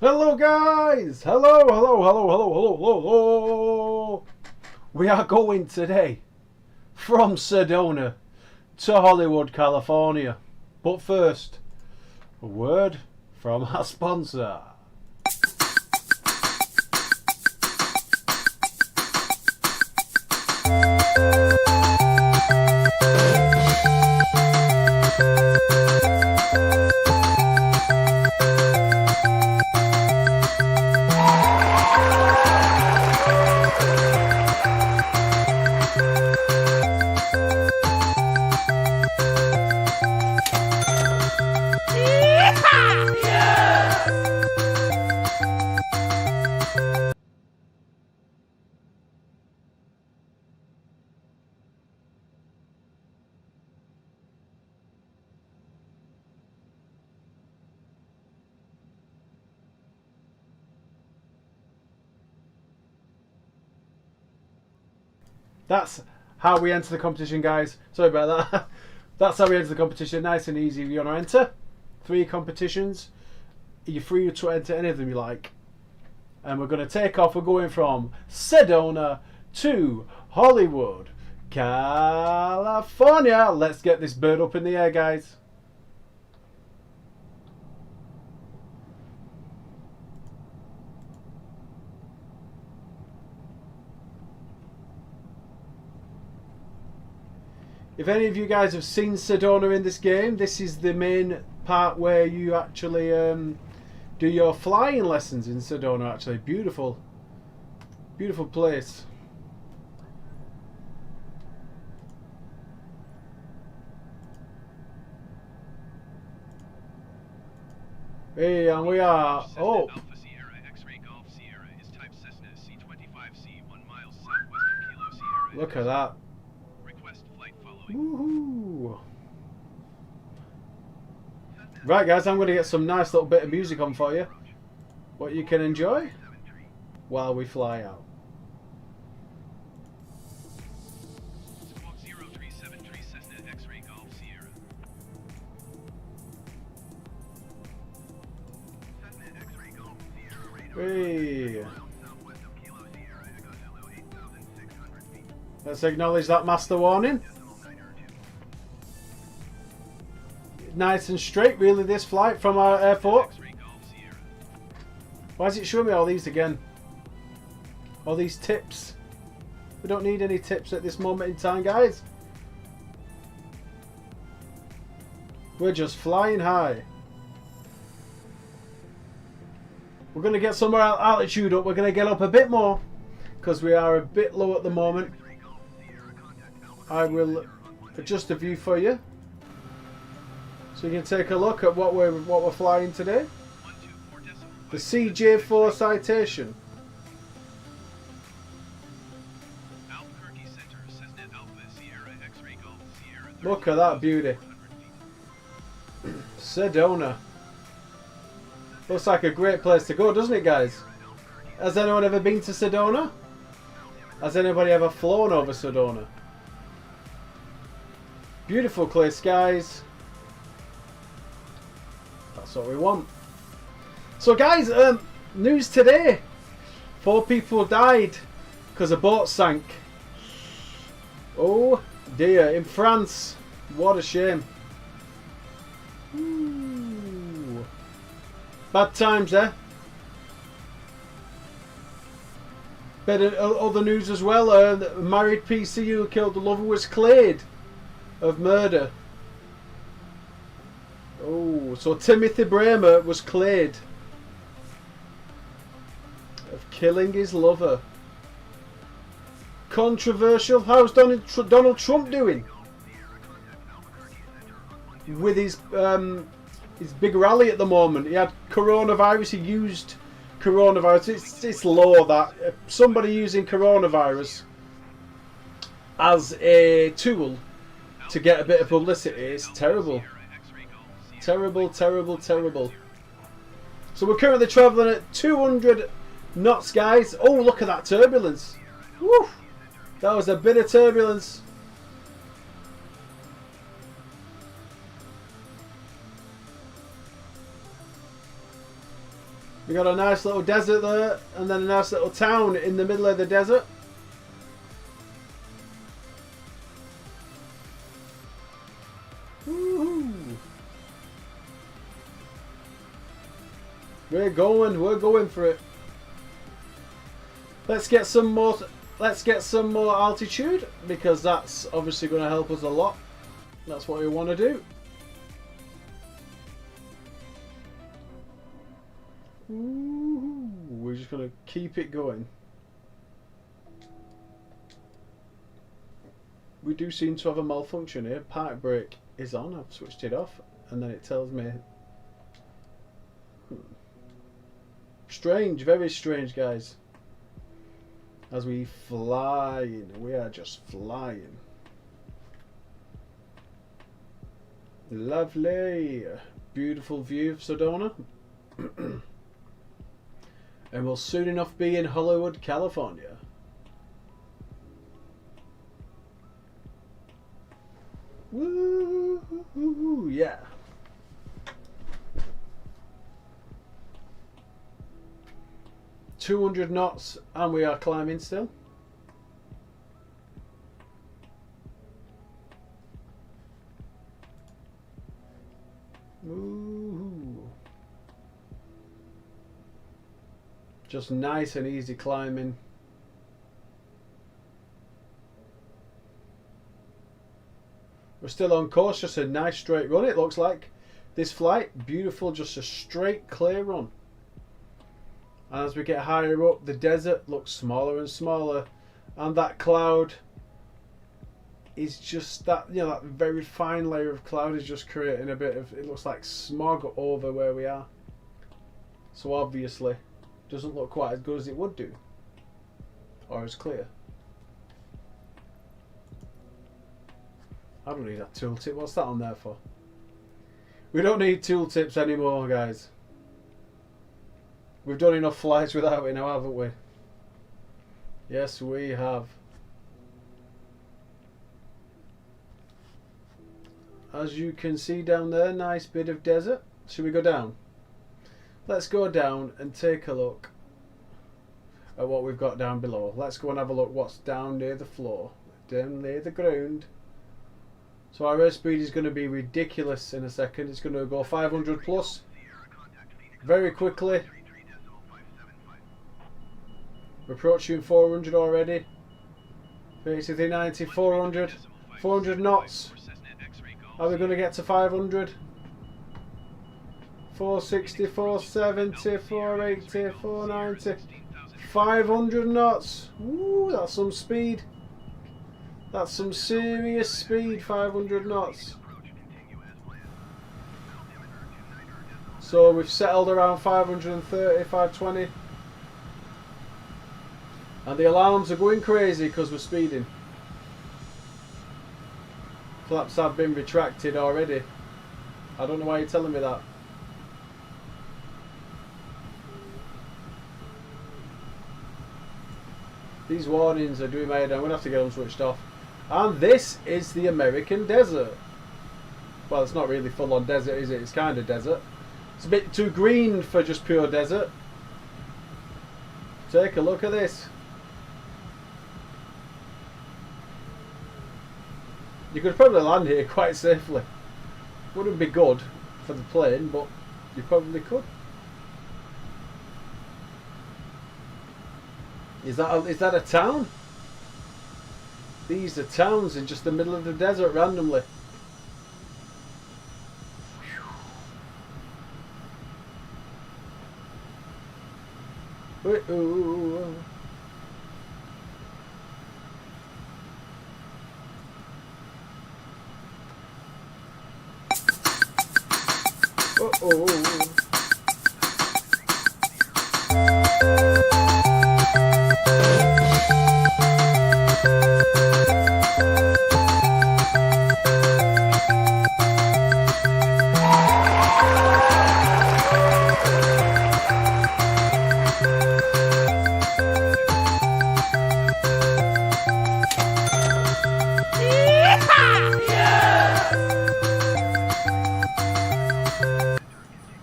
Hello guys! Hello. We are going today from Sedona to Hollywood, California. But first, a word from our sponsor. That's how we enter the competition, guys. Sorry about that. That's how we enter the competition. Nice and easy. You want to enter 3 competitions. You're free to enter any of them you like. And we're going to take off. We're going from Sedona to Hollywood, California. Let's get this bird up in the air, guys. If any of you guys have seen Sedona in this game, this is the main part where you actually do your flying lessons in Sedona. Actually, beautiful place. Hey, and we are. Oh. Look at that. Woohoo! Right, guys, I'm going to get some nice little bit of music on for you, what you can enjoy while we fly out. Hey. Let's acknowledge that master warning. Nice and straight, really, this flight from our airport. Why is it showing me all these again? All these tips. We don't need any tips at this moment in time, guys. We're just flying high. We're going to get some more altitude up. We're going to get up a bit more because we are a bit low at the moment. I will adjust the view for you, so you can take a look at what we're flying today. The CJ4 Citation. Look at that beauty. Sedona. Looks like a great place to go, doesn't it, guys? Has anyone ever been to Sedona? Has anybody ever flown over Sedona? Beautiful clear skies. That's what we want. So guys, news today. 4 people died because a boat sank. Oh dear, in France. What a shame. Ooh. Bad times, eh? But other news as well. A married PC who killed the lover was cleared of murder. Oh, so Timothy Bremer was cleared of killing his lover. Controversial. How's Donald Trump doing with his big rally at the moment? He had coronavirus. He used coronavirus. It's law that somebody using coronavirus as a tool to get a bit of publicity is terrible. Terrible. So we're currently travelling at 200 knots, guys. Oh, look at that turbulence. Woo! That was a bit of turbulence. We got a nice little desert there, and then a nice little town in the middle of the desert. Woohoo! We're going for it. Let's get some more altitude, because that's obviously going to help us a lot. That's what we want to do. Ooh, we're just going to keep it going. We do seem to have a malfunction here. Park brake is on. I've switched it off, and then it tells me. Strange, very strange, guys. As we fly, we are just flying. Lovely, beautiful view of Sedona. And we'll soon enough be in Hollywood, California. Woo, yeah. $200 knots, and we are climbing still. Ooh. Just nice and easy climbing. We're still on course, just a nice straight run it looks like. This flight, beautiful, just a straight clear run. And as we get higher up, the desert looks smaller and smaller, and that cloud is just that, you know, that very fine layer of cloud is just creating a bit of, it looks like smog over where we are. So obviously doesn't look quite as good as it would do, or as clear. I don't need that tooltip. What's that on there for? We don't need tooltips anymore, guys. We've done enough flights without it now, haven't we? Yes, we have. As you can see down there, nice bit of desert. Should we go down? Let's go down and take a look at what we've got down below. Let's go and have a look what's down near the floor, down near the ground. So our airspeed is going to be ridiculous in a second. It's going to go 500 plus very quickly. We're approaching 400 already. Basically 90, 400, 400 knots. Are we going to get to 500? 460, 470, 480, 490, 500 knots. Ooh, that's some speed. That's some serious speed, 500 knots. So we've settled around 530, 520. And the alarms are going crazy because we're speeding. Flaps have been retracted already. I don't know why you're telling me that. These warnings are doing my head. I'm going to have to get them switched off. And this is the American desert. Well, it's not really full on desert, is it? It's kind of desert. It's a bit too green for just pure desert. Take a look at this. You could probably land here quite safely. Wouldn't be good for the plane, but you probably could. Is that a town? These are towns in just the middle of the desert randomly. Uh-oh. Uh-oh.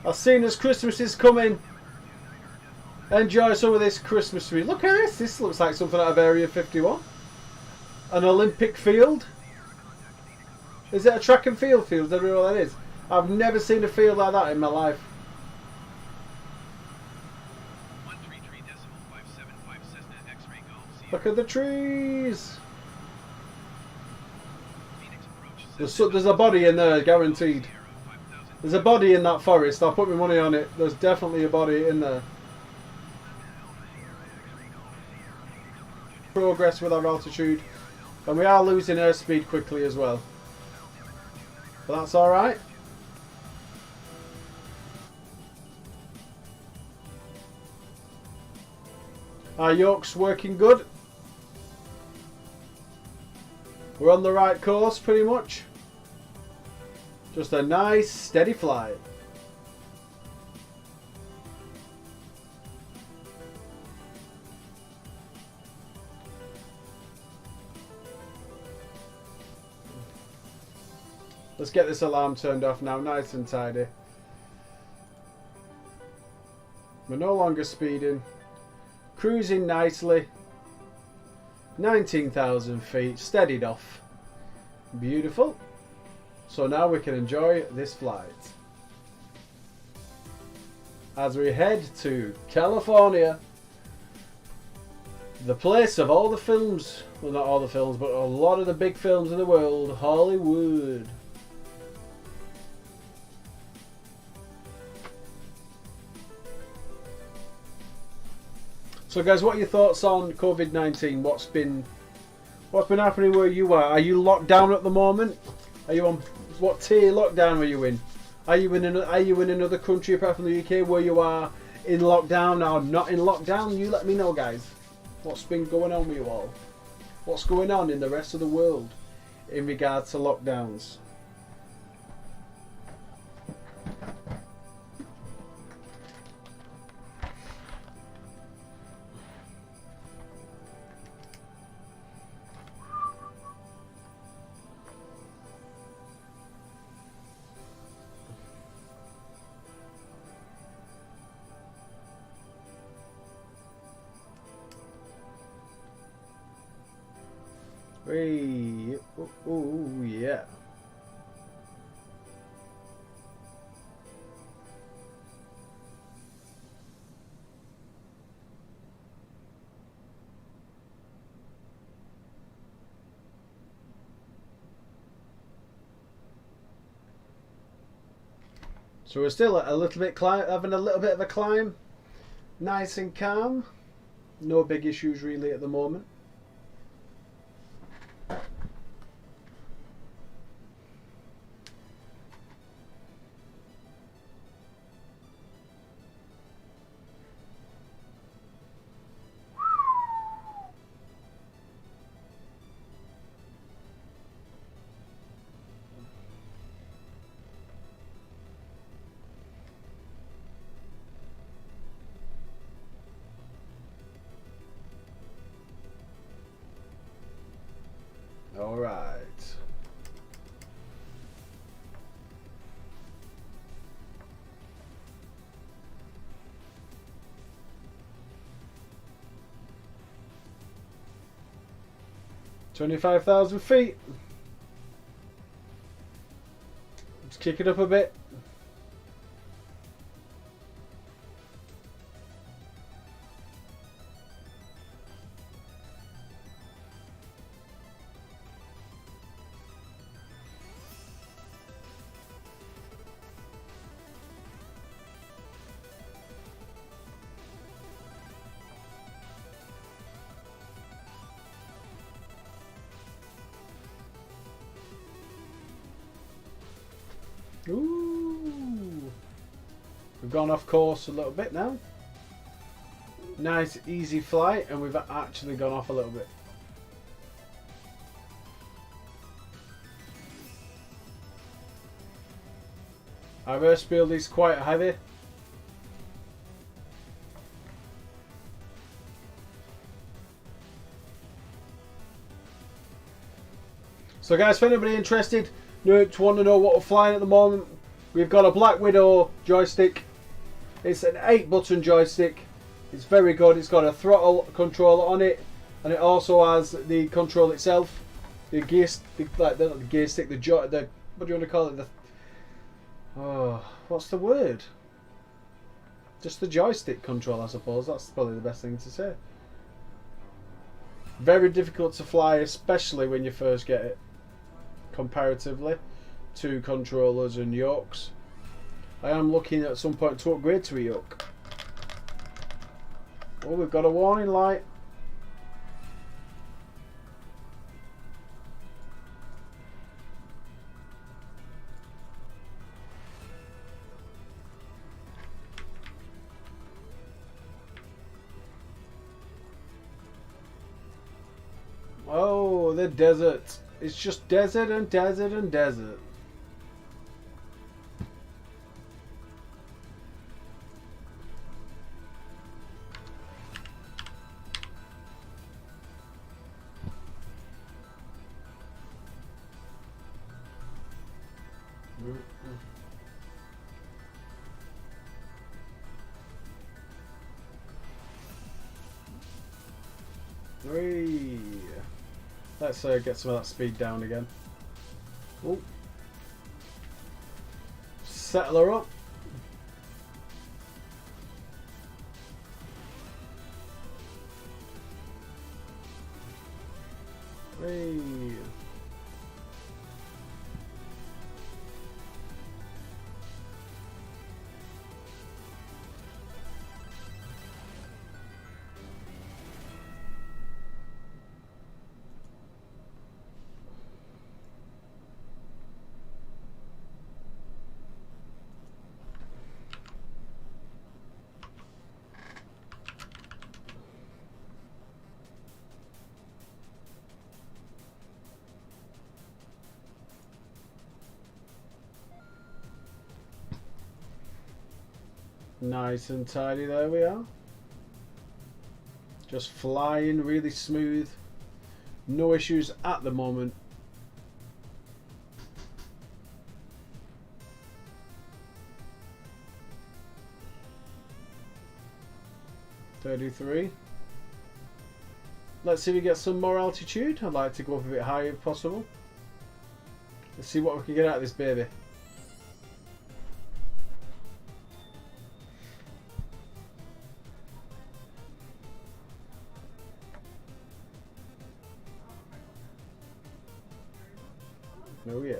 As soon as Christmas is coming, Enjoy some of this Christmas tree. Look at this. This looks like something out of Area 51. An Olympic field. Is it a track and field field? I don't know what that is. I've never seen a field like that in my life. Look at the trees. There's a body in there, guaranteed. There's a body in that forest. I'll put my money on it. There's definitely a body in there. Progress with our altitude, and we are losing airspeed quickly as well. But that's alright. Our yoke's working good. We're on the right course pretty much. Just a nice steady flight. Let's get this alarm turned off now, nice and tidy. We're no longer speeding. Cruising nicely. 19,000 feet, steadied off. Beautiful. So now we can enjoy this flight. As we head to California. The place of all the films. Well, not all the films, but a lot of the big films in the world. Hollywood. So guys, what are your thoughts on COVID-19? What's been happening where you are? Are you locked down at the moment? Are you on what tier lockdown are you in? Are you in another country apart from the UK where you are in lockdown or not in lockdown? You let me know, guys. What's been going on with you all? What's going on in the rest of the world in regards to lockdowns? Hey, oh yeah. So we're still a little bit having a little bit of a climb, nice and calm. No big issues really at the moment. All right. $25,000 feet. Let's kick it up a bit. Ooh. We've gone off course a little bit now. Nice easy flight, and we've actually gone off a little bit. Our airspeed is quite heavy. So guys, for anybody interested, want to know what we're flying at the moment, we've got a Black Widow joystick. It's an 8-button joystick, It's very good. It's got a throttle controller on it, and it also has the control itself, the gear, not the gear stick, the what do you want to call it? What's the word? Just the joystick control, I suppose. That's probably the best thing to say. Very difficult to fly, especially when you first get it, comparatively to controllers and yokes. I am looking at some point to upgrade to a yoke. Oh, we've got a warning light. Oh, the desert. It's just desert and desert and desert. Three. Let's get some of that speed down again. Oh. Settle her up. Three. Nice and tidy, there we are. Just flying really smooth. No issues at the moment. $33. Let's see if we get some more altitude. I'd like to go up a bit higher if possible. Let's see what we can get out of this baby. Oh yeah.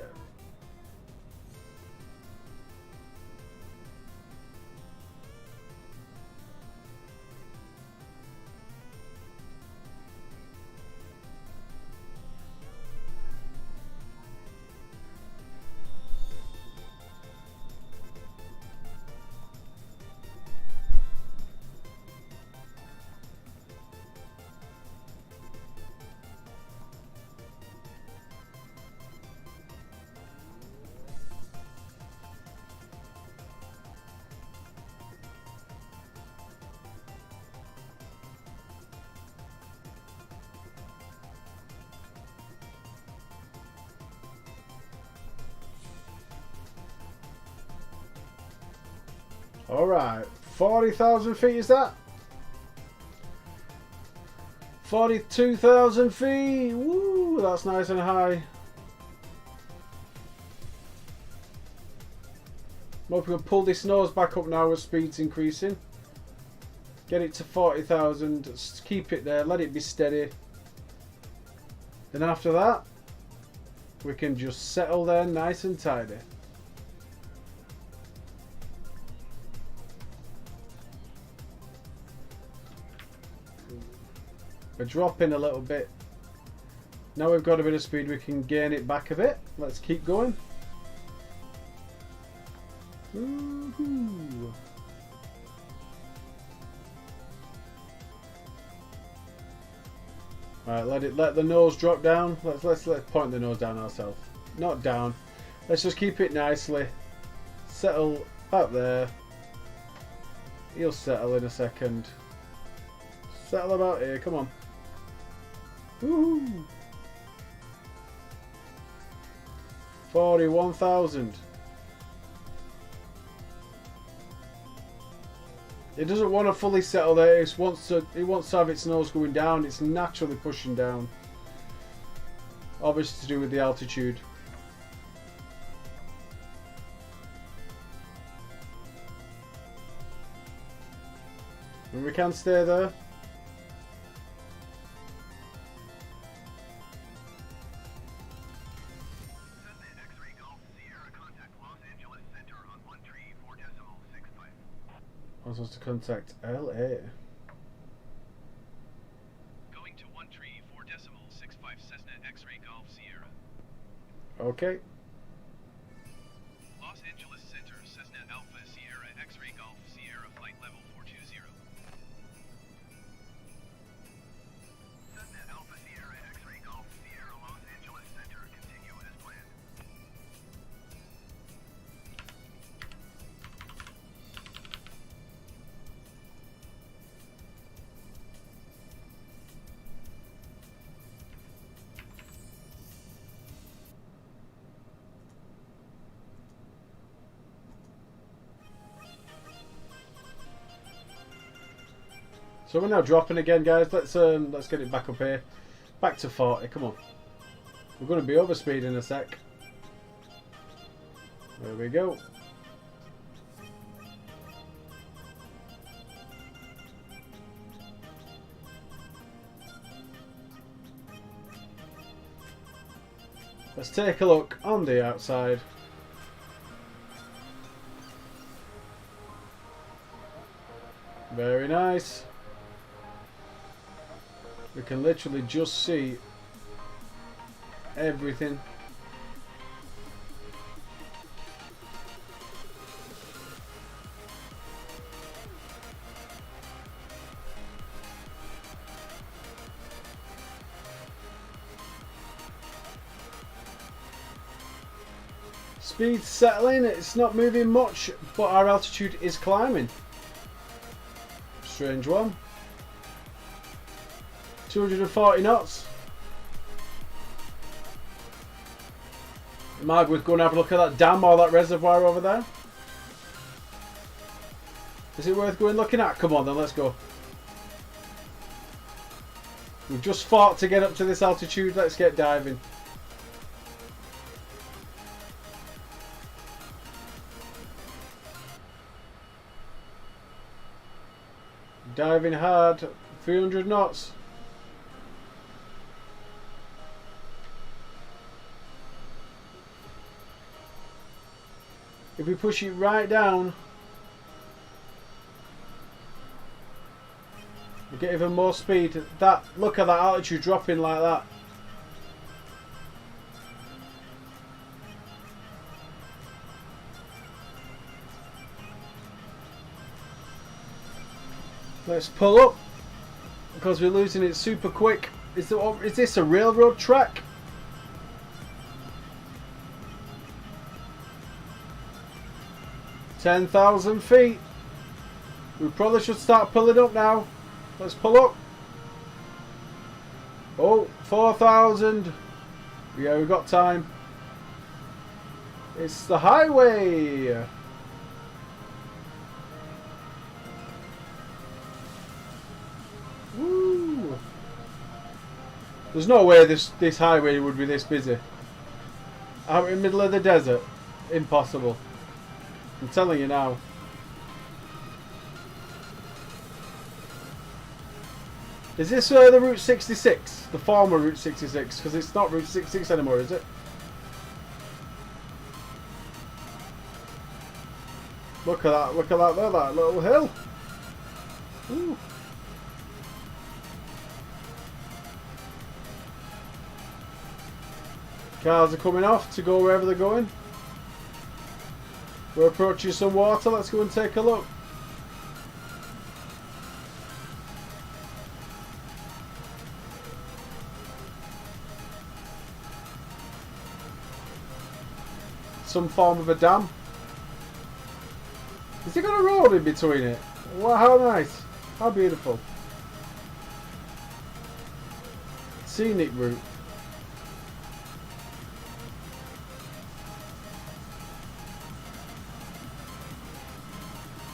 Alright, 40,000 feet is that? 42,000 feet! Woo, that's nice and high. Hope we can pull this nose back up now with speeds increasing. Get it to 40,000, keep it there, let it be steady. Then after that, we can just settle there nice and tidy. We're dropping a little bit. Now we've got a bit of speed, we can gain it back a bit. Let's keep going. Woohoo. Alright, let the nose drop down. Let's point the nose down ourselves. Not down. Let's just keep it nicely. Settle up there. He'll settle in a second. Settle about here, come on. Woohoo! 41,000. It doesn't want to fully settle there. It wants to have its nose going down. It's naturally pushing down. Obviously to do with the altitude. And we can stay there. I'm supposed to contact LA. Going to 134.65 Cessna X-ray Golf Sierra. Okay. Los Angeles Center, Cessna Alpha Sierra X-ray Golf Sierra flight level 420. Cessna Alpha Sierra X-ray Golf Sierra Los Angeles Center, continue as planned. So we're now dropping again, guys. Let's get it back up here. Back to 40. Come on. We're going to be over speed in a sec. There we go. Let's take a look on the outside. Very nice. We can literally just see everything. Speed settling, it's not moving much, but our altitude is climbing. Strange one. 240 knots. Might be worth going and have a look at that dam or that reservoir over there. Is it worth going looking at? Come on then, let's go. We've just fought to get up to this altitude, let's get diving. Diving hard, 300 knots. If we push it right down, we get even more speed. That, look at that altitude dropping like that. Let's pull up because we're losing it super quick. Is this a railroad track? $10,000 feet. We probably should start pulling up now. Let's pull up. Oh, 4,000. Yeah, we've got time. It's the highway. Woo. There's no way this highway would be this busy. Out in the middle of the desert. Impossible. I'm telling you now. Is this the Route 66? The former Route 66? Because it's not Route 66 anymore, is it? Look at that, look at that there, that little hill. Ooh. Cars are coming off to go wherever they're going. We're approaching some water, let's go and take a look. Some form of a dam. Is it got a road in between it? Wow, how nice. How beautiful. Scenic route.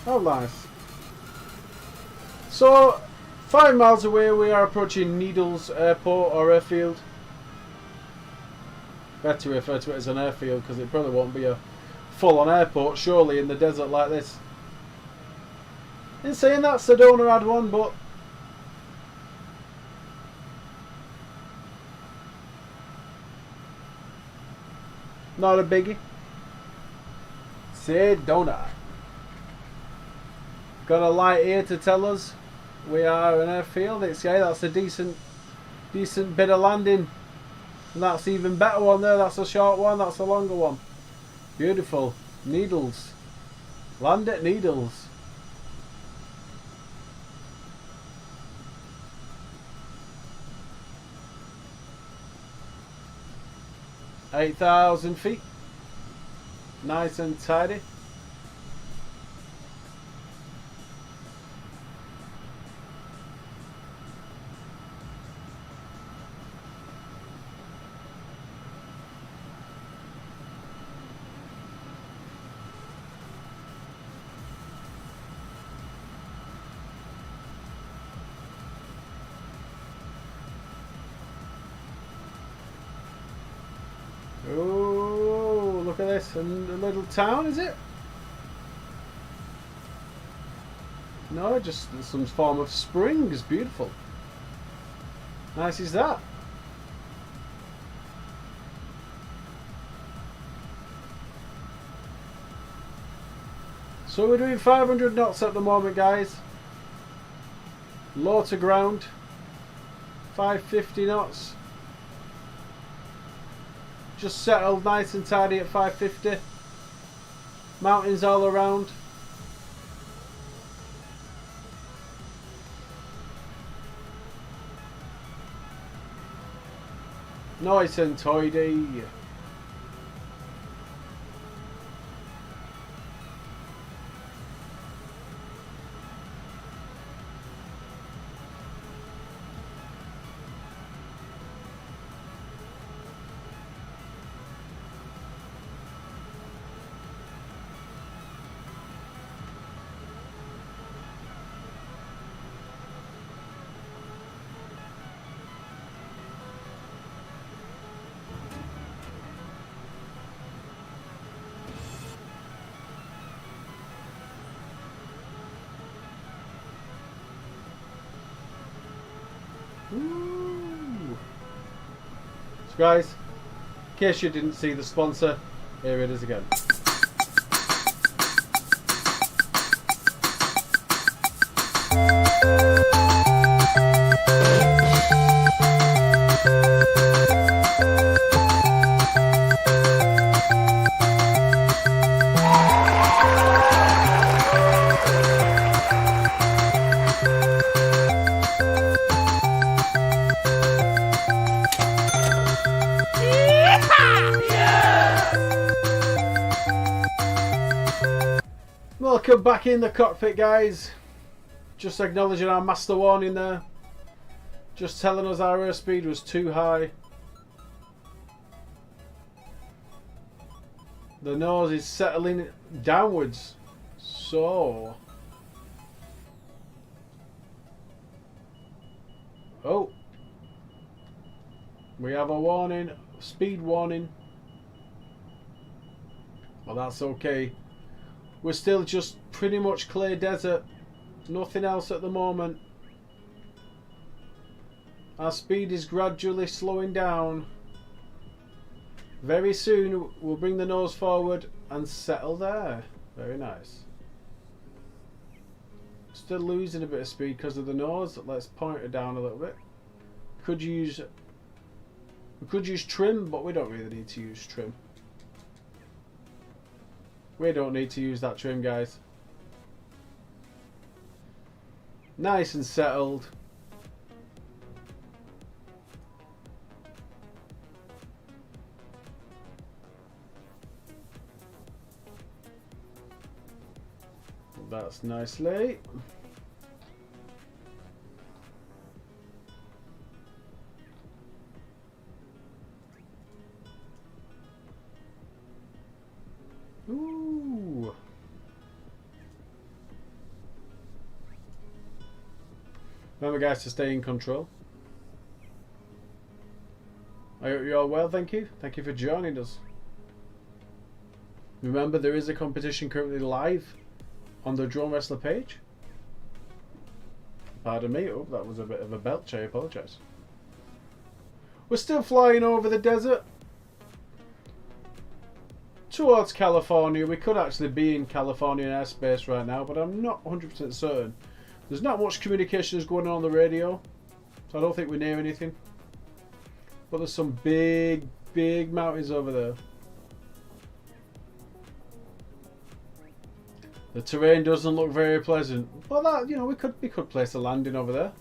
How nice. So, 5 miles away we are approaching Needles Airport or airfield. Better refer to it as an airfield because it probably won't be a full-on airport surely in the desert like this. In saying that, Sedona had one, but not a biggie. Sedona. Got a light here to tell us we are an airfield. It's, yeah, that's a decent bit of landing. And that's even better one there. That's a short one. That's a longer one. Beautiful. Needles. Land at Needles. $8,000 feet. Nice and tidy. Oh, look at this. And a little town, is it? No, just some form of springs. Beautiful. Nice is that. So we're doing 500 knots at the moment, guys. Low to ground. 550 knots. Just settled nice and tidy at 550. Mountains all around. Nice and tidy. Ooh. So guys, in case you didn't see the sponsor, here it is again. Welcome back in the cockpit, guys. Just acknowledging our master warning there. Just telling us our airspeed was too high. The nose is settling downwards. So... oh. We have a warning. Speed warning. Well, that's okay. We're still just pretty much clear desert. Nothing else at the moment. Our speed is gradually slowing down. Very soon we'll bring the nose forward and settle there. Very nice. Still losing a bit of speed because of the nose. Let's point it down a little bit. We could use trim, but we don't really need to use trim. We don't need to use that trim, guys. Nice and settled. That's nicely. Ooh. Remember, guys, to stay in control. I hope you're all well, thank you. Thank you for joining us. Remember, there is a competition currently live on the Drone Wrestler page. Pardon me, oh, that was a bit of a belch, I apologise. We're still flying over the desert towards California. We could actually be in California airspace right now, but I'm not 100% certain. There's not much communications going on the radio, so I don't think we're near anything. But there's some big, big mountains over there. The terrain doesn't look very pleasant, but that, you know, we could place a landing over there.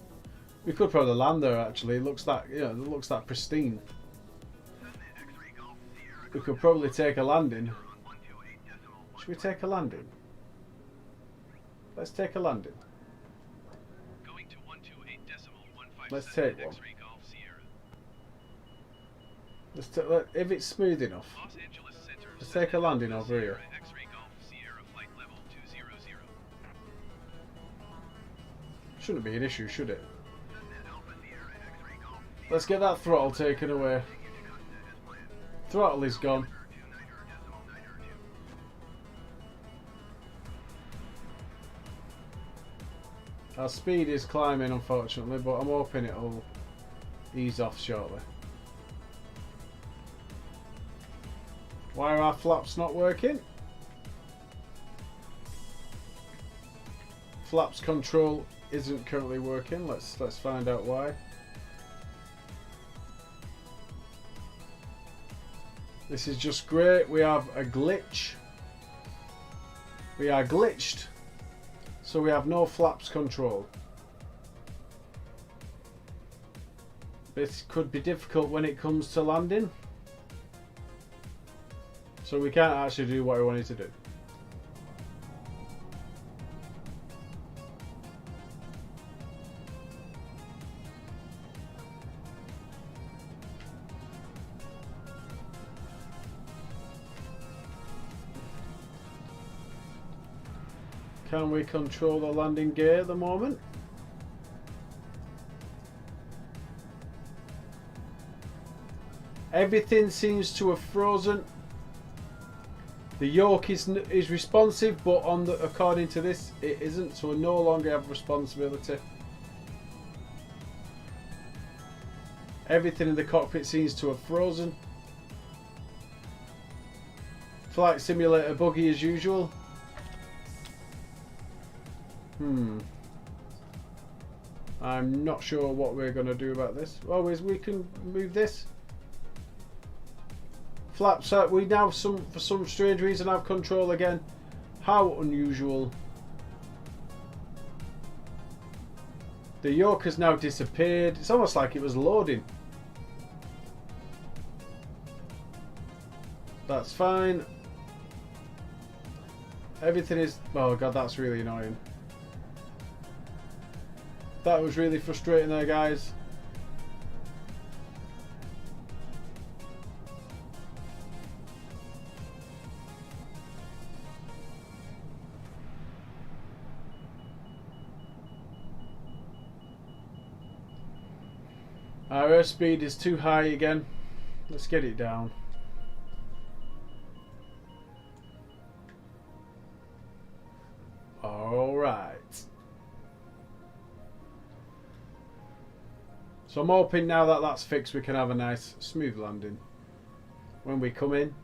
We could probably land there. Actually, it looks that, you know, it looks that pristine. We could probably take a landing. Should we take a landing? Let's take a landing. Let's take one. If it's smooth enough, let's take a landing over here. Shouldn't be an issue, should it? Let's get that throttle taken away. Throttle is gone. Our speed is climbing, unfortunately, but I'm hoping it'll ease off shortly. Why are our flaps not working? Flaps control isn't currently working. Let's find out why. This is just great. We have a glitch. We are glitched. So we have no flaps control. This could be difficult when it comes to landing. So we can't actually do what we wanted to do. Can we control the landing gear at the moment? Everything seems to have frozen. The yoke is responsive, but according to this, it isn't. So we no longer have responsibility. Everything in the cockpit seems to have frozen. Flight simulator buggy as usual. I'm not sure what we're going to do about this. Oh, we can move this. Flaps out. We now, for some strange reason, have control again. How unusual. The yoke has now disappeared. It's almost like it was loading. That's fine. Everything is... Oh god, that's really annoying. That was really frustrating there, guys. Our airspeed is too high again. Let's get it down. Alright. So I'm hoping now that that's fixed we can have a nice smooth landing when we come in.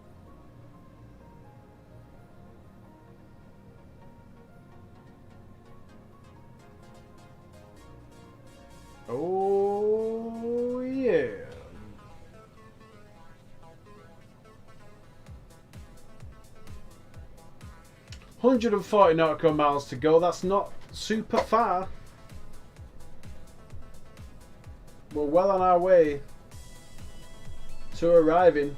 Oh yeah. "140 nautical miles to go." That's not super far. We're well on our way to arriving.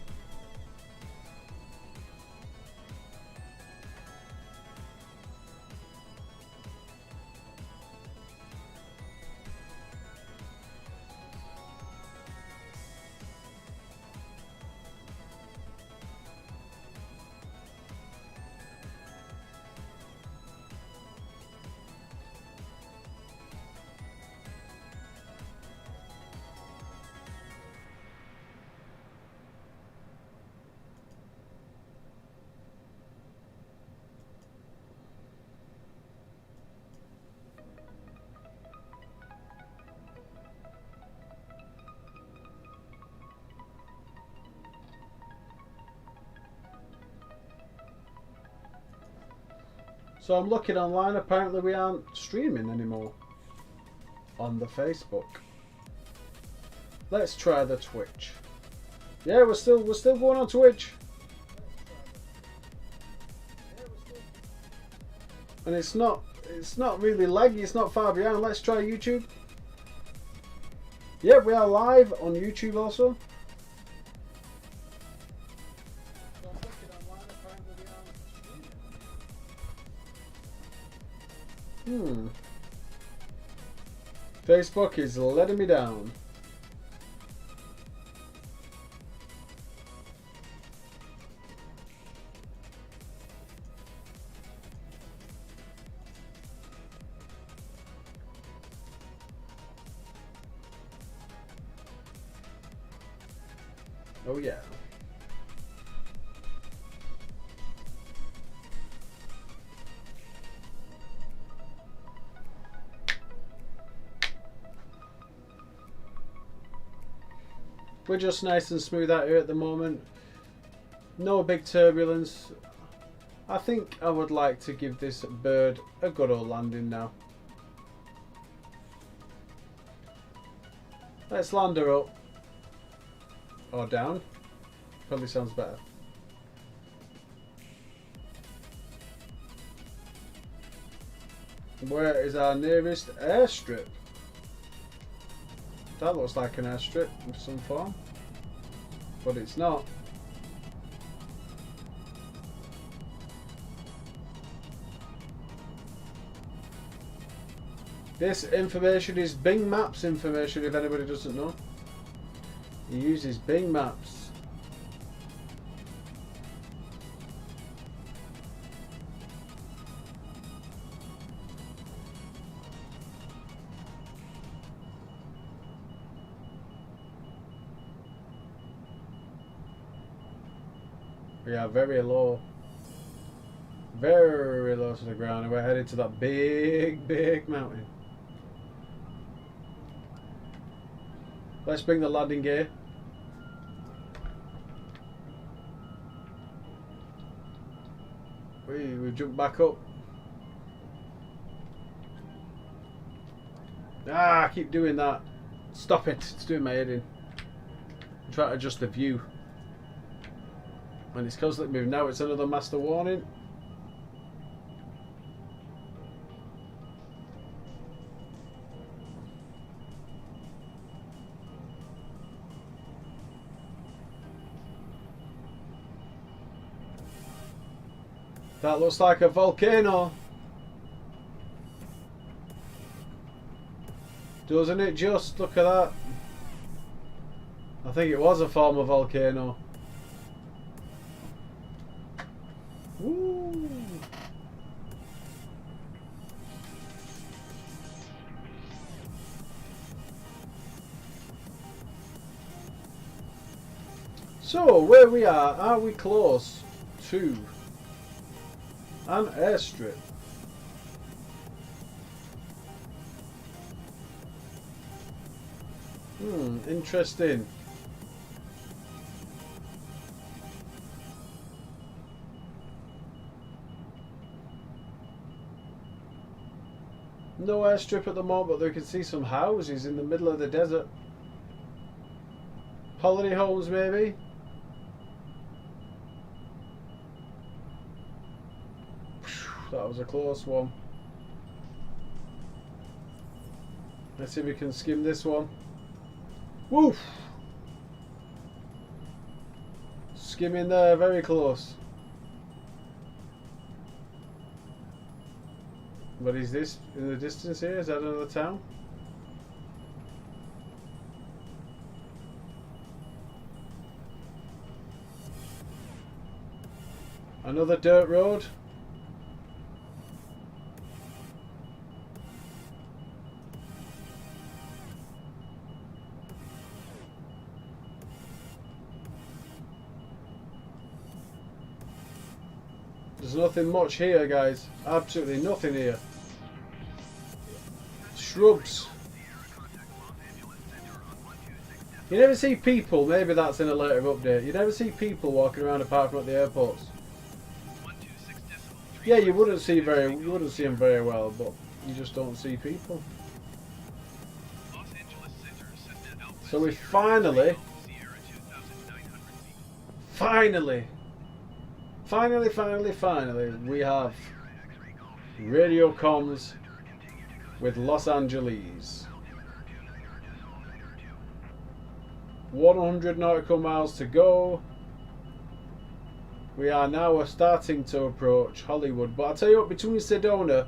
So I'm looking online. Apparently we aren't streaming anymore on the Facebook. Let's try the Twitch. Yeah, we're still going on Twitch. And it's not really laggy. It's not far behind. Let's try YouTube. Yeah, we are live on YouTube also. Facebook is letting me down. Oh yeah. We're just nice and smooth out here at the moment. No big turbulence. I think I would like to give this bird a good old landing now. Let's land her up. Or down. Probably sounds better. Where is our nearest airstrip? That looks like an airstrip of some form, but it's not. This information is Bing Maps information, if anybody doesn't know. He uses Bing Maps. We are very low to the ground, and we're headed to that big mountain. Let's bring the landing gear. We jump back up. I keep doing that. Stop it, it's doing my head in. I'm trying to adjust the view. And it's constantly moving. Now it's another master warning. That looks like a volcano. Doesn't it just? Look at that. I think it was a form of volcano. Woo. So, where we are we close to an airstrip? Interesting. No airstrip at the moment, but they can see some houses in the middle of the desert. Holiday homes, maybe? That was a close one. Let's see if we can skim this one. Woof! Skimming there, very close. What is this in the distance here? Is that another town? Another dirt road. There's nothing much here, guys. Absolutely nothing here. Shrubs. You never see people, maybe that's in a later update, you never see people walking around apart from at the airports. Yeah, you wouldn't see them very well, but you just don't see people. Los Angeles Center, Sedona Alpha So we Sierra finally, X-ray Golf Sierra 2900 feet. finally, we have radio comms with Los Angeles. 100 nautical miles to go. We are now starting to approach Hollywood, but I tell you what, between Sedona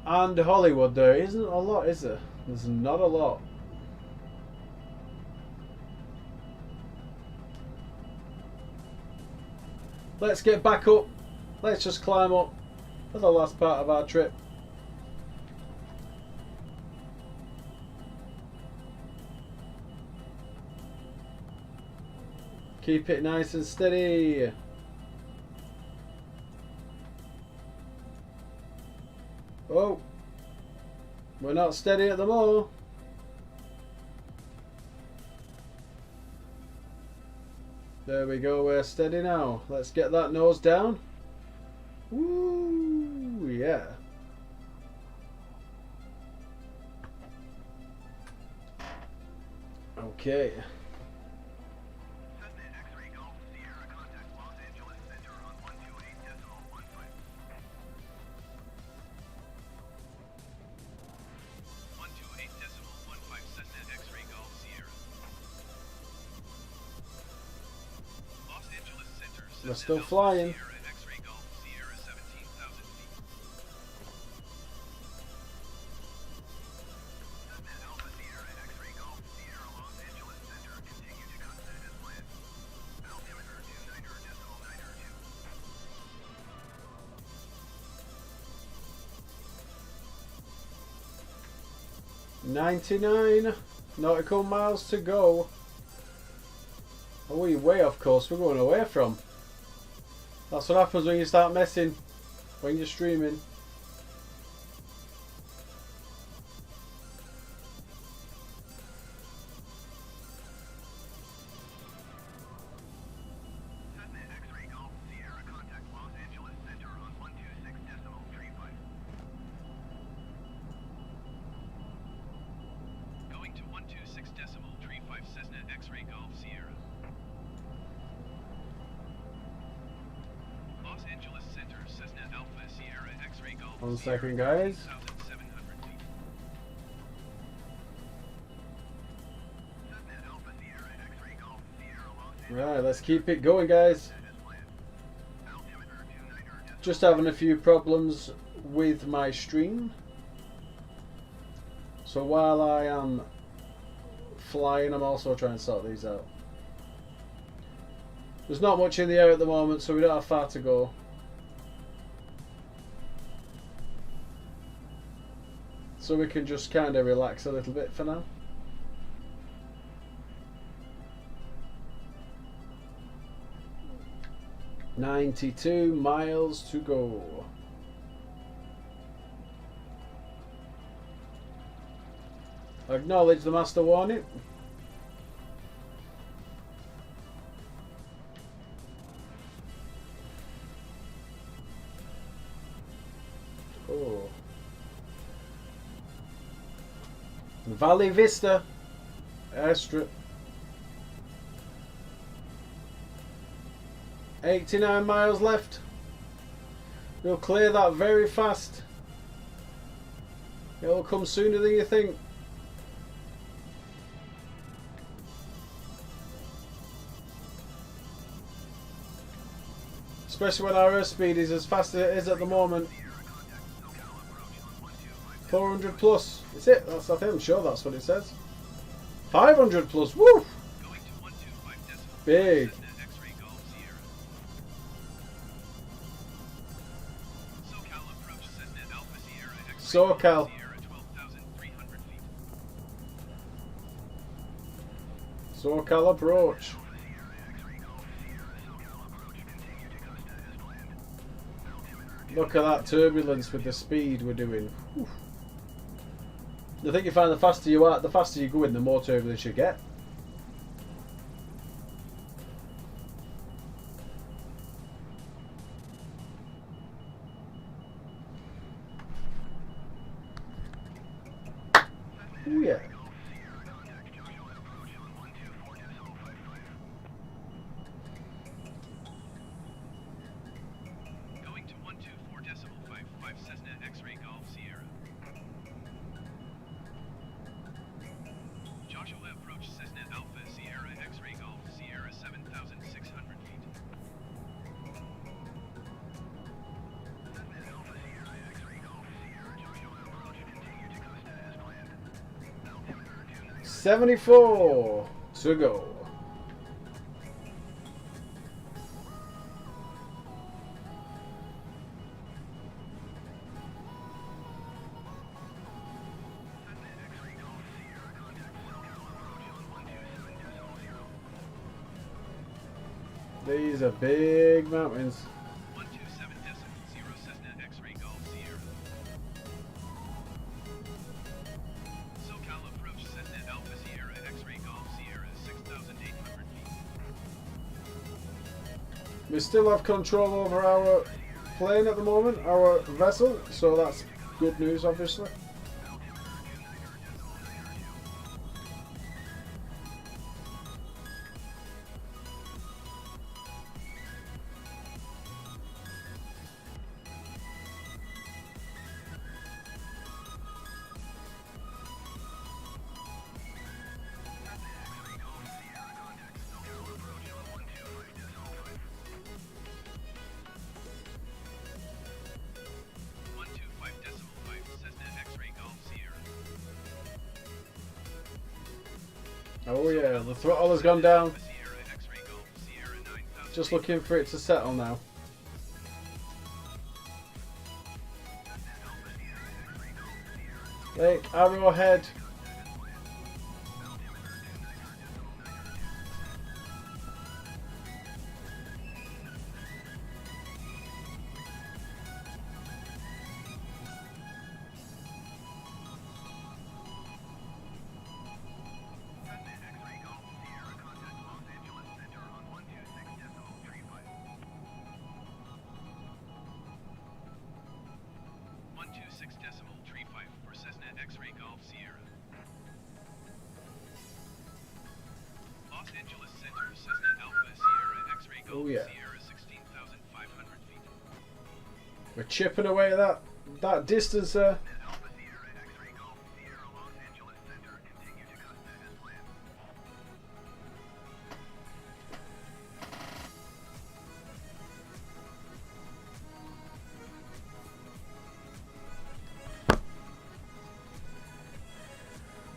and Hollywood there isn't a lot, is there? There's not a lot. Let's get back up. Let's just climb up for the last part of our trip. Keep it nice and steady. Oh, we're not steady at the moment. There we go, we're steady now. Let's get that nose down. Woo, yeah. Okay. Cessna X-ray Golf Sierra contact Los Angeles Center on 128.15. 128.15 Cessna X-ray Golf Sierra. Los Angeles Center, We're Cessna still Alpha flying. Sierra X-ray Golf Sierra 17,000 feet. Cessna Alpha Sierra X-ray Golf Sierra Los Angeles Center, continue to contact as planned. Altimeter 29.92. 99 nautical miles to go. Oh, we're way off course. We're going away from. That's what happens when you start messing, when you're streaming. Cessna X-ray Golf Sierra contact Los Angeles Center on 126.35. Going to 126.35 Cessna X-ray Golf Sierra. Los Angeles Center, Cessna Alpha Sierra X-ray Golf 1 Sierra, second, guys. 13,700 feet. Cessna Alpha Sierra X-ray Golf Sierra Los Angeles. Right, let's keep it going, guys. As planned. Altimeter 29.92. Just having a few problems with my stream. So while I am flying, I'm also trying to sort these out. There's not much in the air at the moment, so we don't have far to go. So we can just kind of relax a little bit for now. "92 miles to go." Acknowledge the master warning. Oh. Valley Vista airstrip. 89 miles left. We'll clear that very fast. It'll come sooner than you think. Especially when our airspeed is as fast as it is at the moment. 400 plus. Is it? That's, I think I'm sure that's what it says. 500 plus. Woo! Going to 125.5 Big. Cessna X-ray Golf Sierra. SoCal approach Cessna Alpha Sierra X-ray Golf SoCal. Sierra 12,300 feet. SoCal approach. Look at that turbulence with the speed we're doing. Whew. I think you find the faster you are, the faster you go in, the more turbulence you get. Oh yeah. Going to 124.55 Cessna X-ray Golf Sierra. Joshua approach Cessna Alpha Sierra X-ray Golf Sierra 7,600 feet. Cessna Alpha Sierra X-ray Golf Sierra Joshua approach continue to Costa as planned. Altimeter 29. 74 to go. These are big mountains. 127.0 Cessna X-ray Golf Sierra. SoCal approach Cessna Alpha Sierra X-ray Golf Sierra 6,800 feet. We still have control over our plane at the moment, our vessel, so that's good news, obviously. Oh yeah, the throttle has gone down. Just looking for it to settle now. Lake Arrowhead. For Cessna X-ray Golf Sierra. Los Angeles Center, Cessna Alpha Sierra X-ray Golf Oh, yeah. Sierra 16,500 feet. We're chipping away at that distance there. Alpha Sierra X-ray Golf Sierra Los Angeles Center, continue to Costa as planned.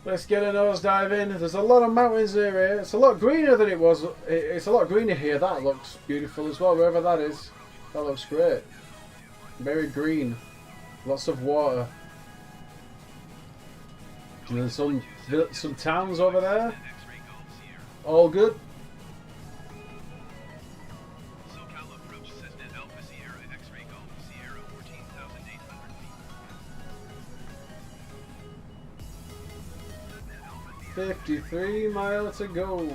Let's get a nosedive in. There's a lot of mountains here. It's a lot greener than it was. It's a lot greener here. That looks beautiful as well, wherever that is. That looks great. Very green. Lots of water. And then some towns over there. X-ray Golf Sierra. All good. SoCal approach Cessna Alpha Sierra X-ray Golf Sierra 14,800 feet. 53 miles to go.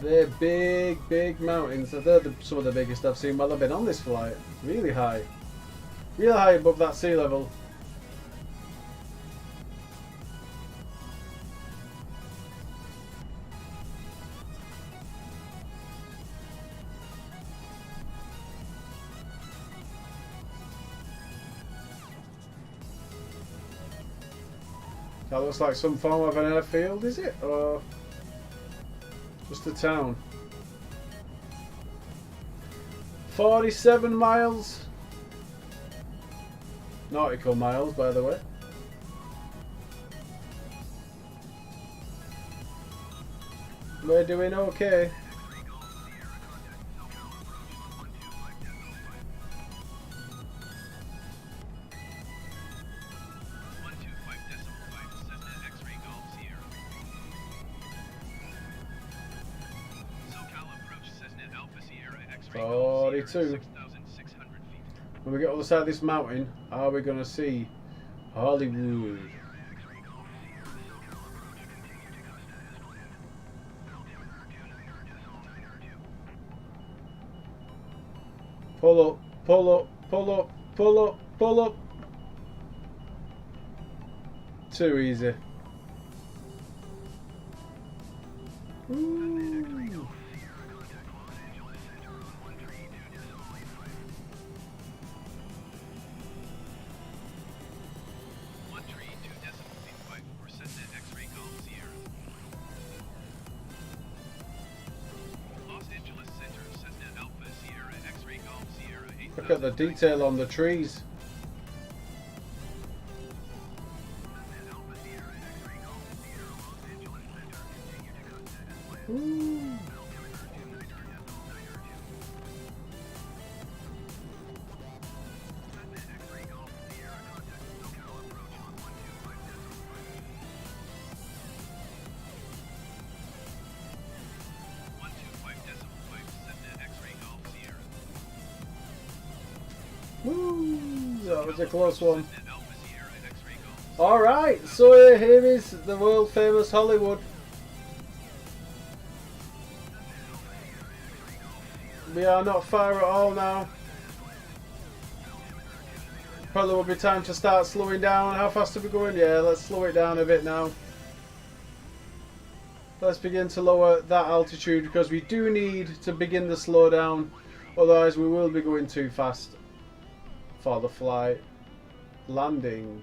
They're big mountains. They're some of the biggest I've seen while I've been on this flight. Really high. Real high above that sea level. That looks like some form of an airfield, is it? Or just a town? 47 miles. Nautical miles, by the way. We're doing okay. X-ray Golf Sierra. SoCal approach Cessna Alpha Sierra X-ray Golf Sierra 42. 6,600 feet. When we get on the side of this mountain, are we going to see Hollywood? Pull up, pull up, pull up, pull up, pull up. Too easy. Ooh. Look at the detail on the trees. Ooh. Woo! That was a close one. Alright, so here is the world famous Hollywood. We are not far at all now. Probably will be time to start slowing down. How fast are we going? Yeah, let's slow it down a bit now. Let's begin to lower that altitude because we do need to begin the slowdown. Otherwise we will be going too fast for the flight. Landing.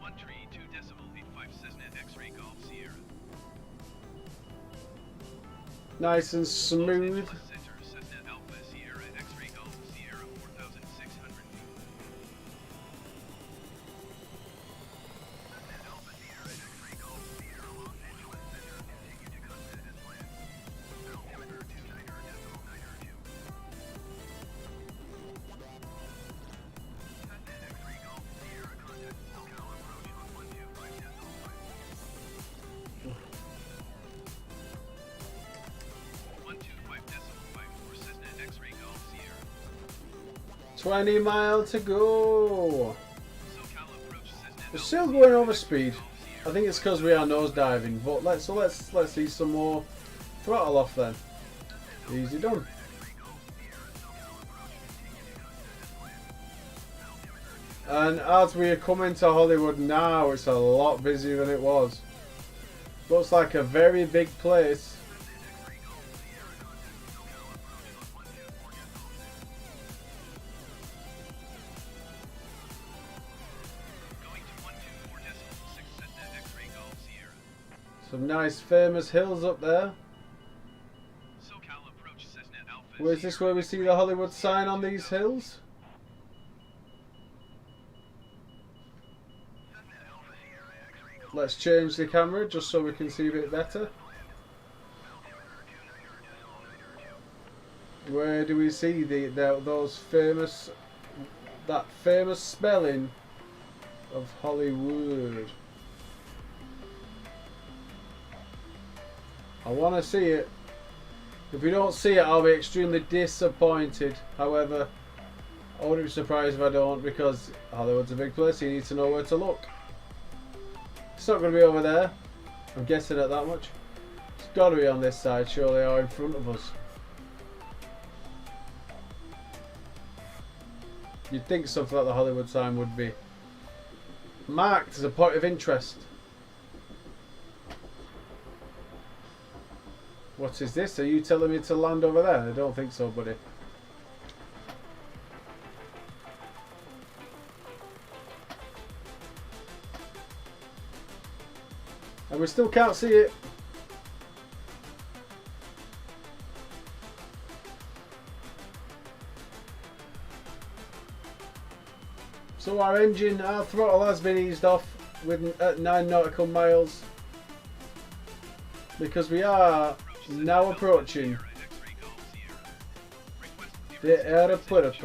132.85 Cessna X-ray Golf Sierra. Nice and smooth. Center Cessna Alpha Sierra X-ray Golf Sierra 4,600 feet. Cessna Alpha Sierra X-ray Golf Sierra Los Angeles Center continue to contact as planned. Altimeter 29.92. Cessna X-ray Golf Sierra. 20 miles to go. SoCal approach Cessna We're still going over speed. I think it's because we are nose diving, but let's see some more throttle off then. Easy done. And as we are coming to Hollywood now, it's a lot busier than it was. Looks like a very big place. Some nice famous hills up there. Where is this where we see the Hollywood sign on these hills? Let's change the camera just so we can see a bit better. Where do we see those famous, that famous spelling of Hollywood? I want to see it. If we don't see it, I'll be extremely disappointed. However, I wouldn't be surprised if I don't, because Hollywood's a big place. You need to know where to look. It's not going to be over there. I'm guessing at that much. It's got to be on this side, surely, or in front of us. You'd think something like the Hollywood sign would be marked as a point of interest. What is this? Are you telling me to land over there? I don't think so, buddy. And we still can't see it. So our engine, our throttle has been eased off at 9 nautical miles. Because we are now approaching the airport.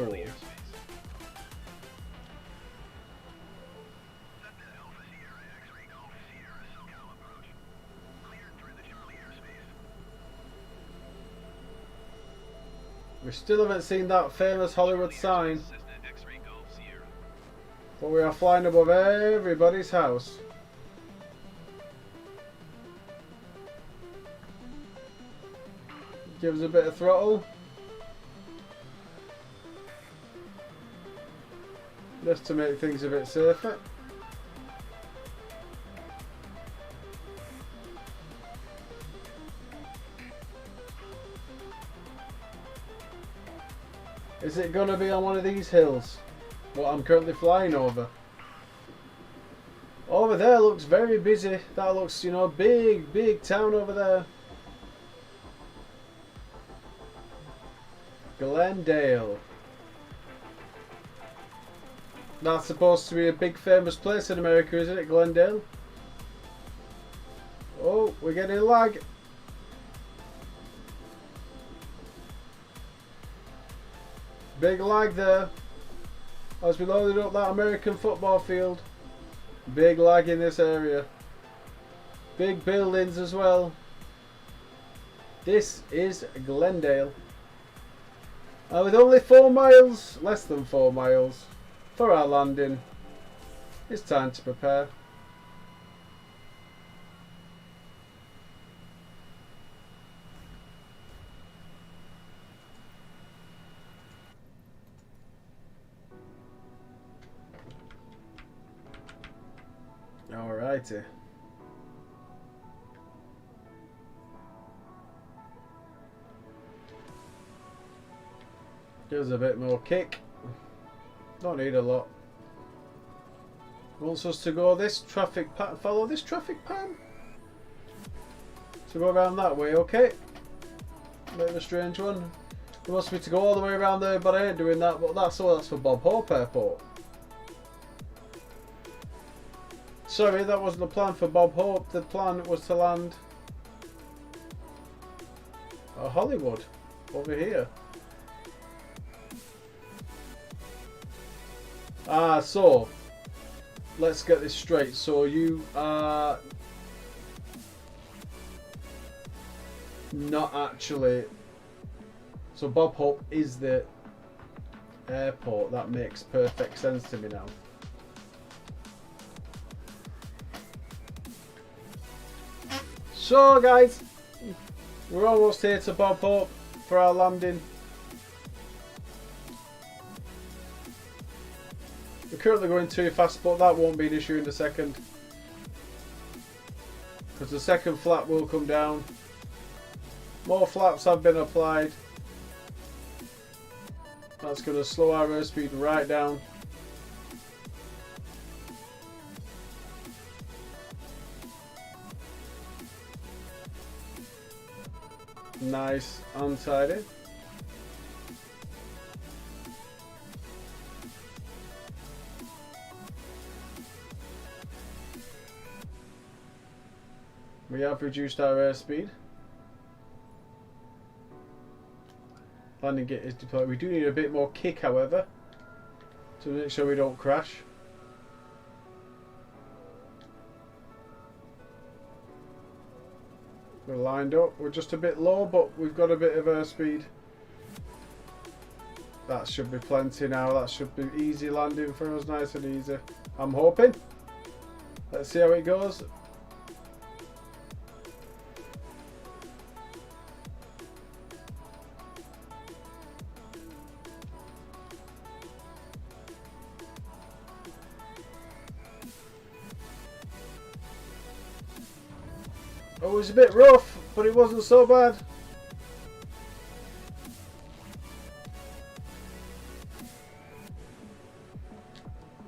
We still haven't seen that famous Hollywood sign, but we are flying above everybody's house. Give us a bit of throttle. just to make things a bit safer. Is it going to be on one of these hills? What I'm currently flying over? Over there looks very busy. That looks, you know, big town over there. Glendale. That's supposed to be a big famous place in America, isn't it, Glendale? Oh, we're getting lag. Big lag there. As we loaded up that American football field. Big lag in this area. Big buildings as well. This is Glendale. With only 4 miles, less than 4 miles, for our landing, it's time to prepare. Alrighty. Gives a bit more kick. Don't need a lot. Wants us to go this traffic pattern. Follow this traffic pattern. So go around that way, okay? Bit of a strange one. It wants me to go all the way around there, but I ain't doing that. But that's for Bob Hope Airport. Sorry, that wasn't the plan for Bob Hope. The plan was to land at Hollywood, over here. So let's get this straight. So you are not actually. So Bob Hope is the airport. That makes perfect sense to me now. So guys, we're almost here to Bob Hope for our landing. We're currently going too fast, but that won't be an issue in a second. Because the second flap will come down. More flaps have been applied. That's going to slow our airspeed right down. Nice, untidy. We have reduced our airspeed. Landing gear is deployed. We do need a bit more kick, however, to make sure we don't crash. We're lined up. We're just a bit low, but we've got a bit of airspeed. That should be plenty now. That should be easy landing for us, nice and easy. I'm hoping. Let's see how it goes. Oh, it was a bit rough, but it wasn't so bad.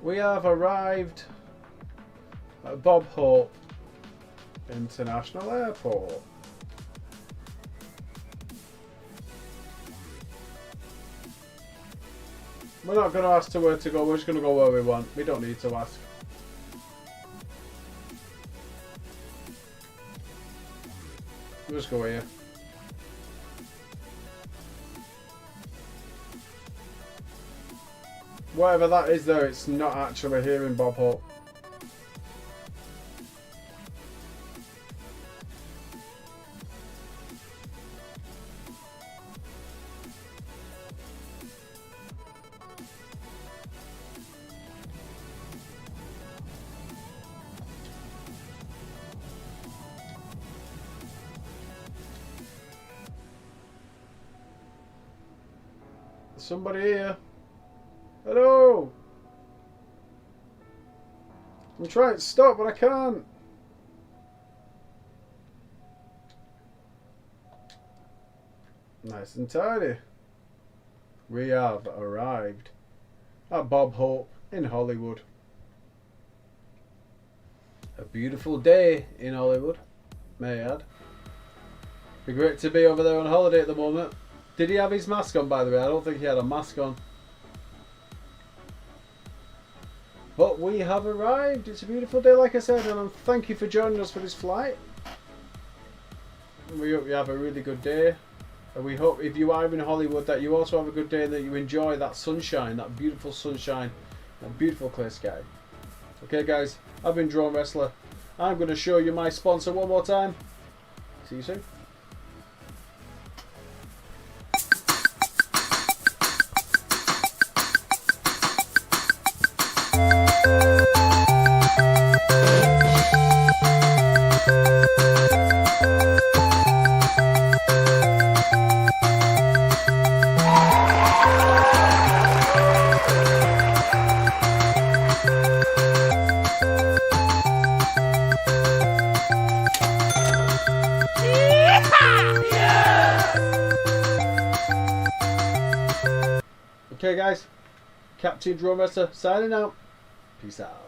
We have arrived at Bob Hope International Airport. We're not going to ask to where to go, we're just going to go where we want. We don't need to ask. We'll just go here. Whatever that is though, it's not actually here in Bob Hope. Somebody here. Hello. I'm trying to stop, but I can't. Nice and tidy. We have arrived at Bob Hope in Hollywood. A beautiful day in Hollywood, may I add. Be great to be over there on holiday at the moment. Did he have his mask on, by the way? I don't think he had a mask on. But we have arrived. It's a beautiful day, like I said, and thank you for joining us for this flight. We hope you have a really good day. And we hope if you are in Hollywood that you also have a good day and that you enjoy that sunshine, that beautiful sunshine, that beautiful clear sky. Okay guys, I've been Drone Wrestler. I'm going to show you my sponsor one more time. See you soon. Okay guys, Captain Drone Wrestler signing out. Peace out.